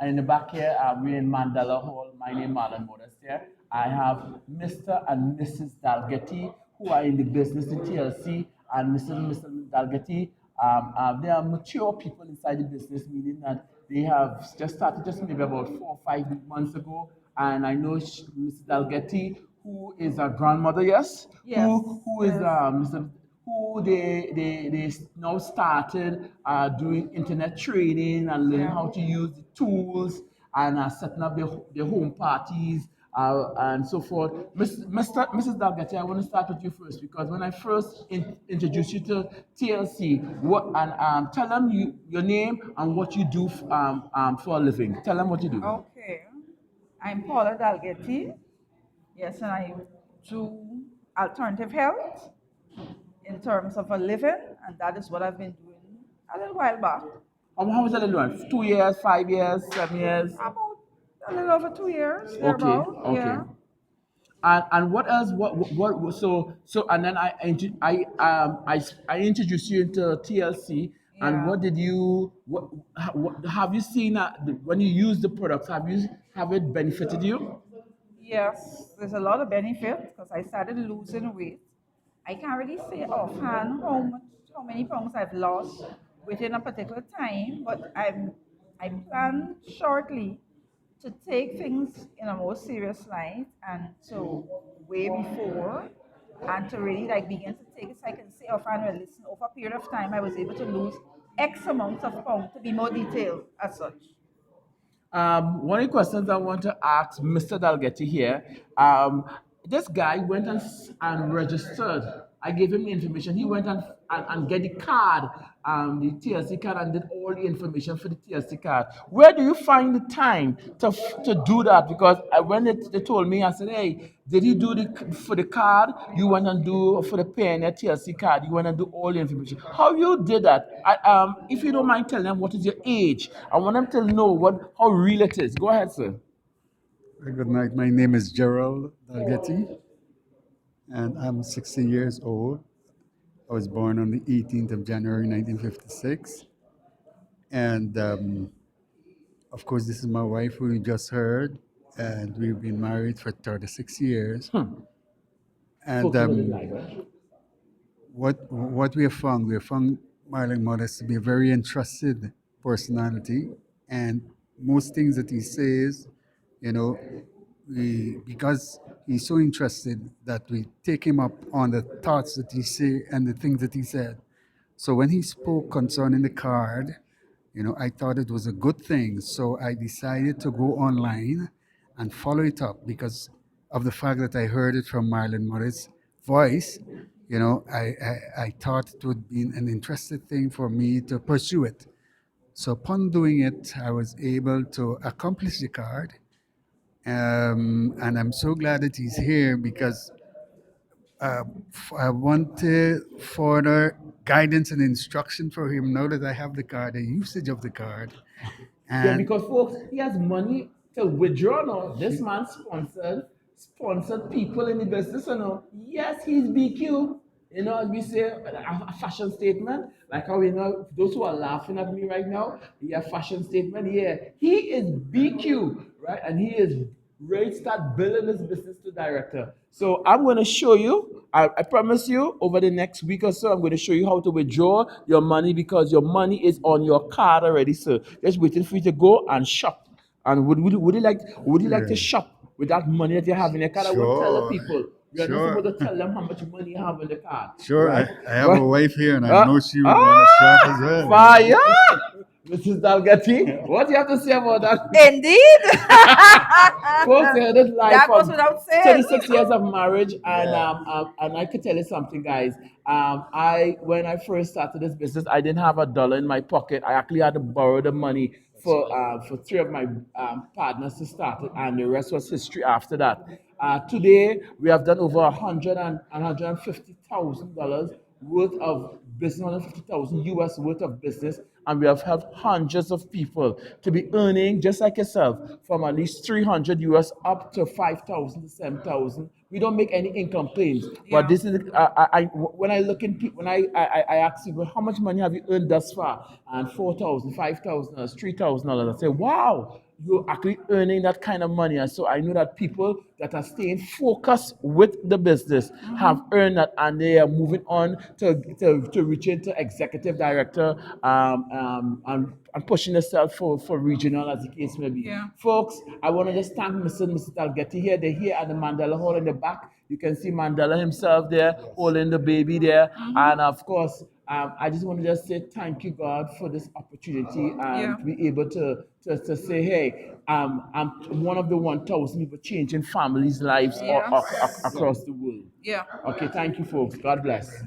And in the back here, we're in Mandela Hall. My name is Marlon, Modeste here. I have Mr. and Mrs. Dalgety, who are in the business in TLC, and Mr. and Mr. Dalgety. They are mature people inside the business, meaning that they have just started just maybe about 4 or 5 months ago. And I know Mrs. Dalgety, who is a grandmother, yes, Yes, who is yes. Mr. Who they now started doing internet training and learning Yeah. how to use the tools and setting up their home parties and so forth. Mrs. Dalgety, I want to start with you first because when I first introduced you to TLC, tell them your name and what you do for a living. Tell them what you do. Okay. I'm Paula Dalgety. Yes, and I do alternative health in terms of a living, and that is what I've been doing a little while back. How was that doing? 2 years, 5 years, 7 years? About a little over 2 years, Okay, thereabout. okay. Yeah. And what else? So and then I introduced you into TLC. And Yeah. what did you what have you seen when you use the products? Have it benefited you? Yes, there's a lot of benefit because I started losing weight. I can't really say offhand how many pounds I've lost within a particular time, but I plan shortly to take things in a more serious light and to way before and to really like begin to take it so I can say offhand, well, listen, over a period of time I was able to lose X amount of pounds to be more detailed as such. One of the questions I want to ask Mr. Dalgety here. This guy went and registered. I gave him the information. He went and get the card, the TLC card, and did all the information for the TLC card. Where do you find the time to do that? Because when they told me, I said, hey, did he do for the card? You went and do for the Pioneer TLC card. You went and do all the information. How you did that? If you don't mind telling them what is your age, I want them to know how real it is. Go ahead, sir. Good night. My name is Gerald Dalgety, and I'm 60 years old. I was born on the 18th of January 1956. And of course, this is my wife, who you just heard, and we've been married for 36 years. And what we have found Marlon Modeste to be a very interested personality, and most things that he says, you know, because he's so interested that we take him up on the thoughts that he say and the things that he said. So when he spoke concerning the card, I thought it was a good thing. So I decided to go online and follow it up because of the fact that I heard it from Marlon Morris' voice. I thought it would be an interesting thing for me to pursue it. So upon doing it, I was able to accomplish the card. And I'm so glad that he's here because I want further guidance and instruction for him now that I have the card, the usage of the card. Yeah, And because folks, he has money to withdraw now. This man sponsored people in the business, Yes, he's BQ. As we say, a fashion statement, like how those who are laughing at me right now, yeah, fashion statement, yeah. He is BQ, right? And he is ready to start building this business to director. So I'm going to show you, I promise you, over the next week or so, I'm going to show you how to withdraw your money because your money is on your card already, sir. Just waiting for you to go and shop. And would you like to yeah, shop with that money that you have in your card? I won't tell the sure, people. You're not sure, supposed to tell them how much money you have in the card, sure. right? I have a Well, wife here, and I uh, know she would want to shop as fire! well. Mrs. Dalgety, what do you have to say about that? Indeed. Folks, you heard it live That goes from without saying. 36 years of marriage, and Yeah, I could tell you something, guys. I when I first started this business, I didn't have a dollar in my pocket. I actually had to borrow the money for three of my partners to start it, and the rest was history after that. Today, we have done over 150,000 dollars worth of business, 150,000 US worth of business, and we have helped hundreds of people to be earning just like yourself from at least 300 US up to 5,000 to 7,000. We don't make any income claims, but Yeah. this is when I look in when I ask people how much money have you earned thus far, and 4,000, 5,000, $3,000. I say, wow, you're actually earning that kind of money. And so I know that people that are staying focused with the business have earned that, and they are moving on to reach into executive director, and pushing themselves for regional, as the case may be. Yeah. Folks, I want to just thank Mr. and Mrs. Dalgety here. They're here at the Mandela Hall in the back. You can see Mandela himself there, holding the baby there. And of course, I just want to just say thank you, God, for this opportunity, Yeah. to be able to say, hey, I'm one of the 1,000 people changing families' lives Yes. across the world. Yeah. Okay, thank you, folks. God bless.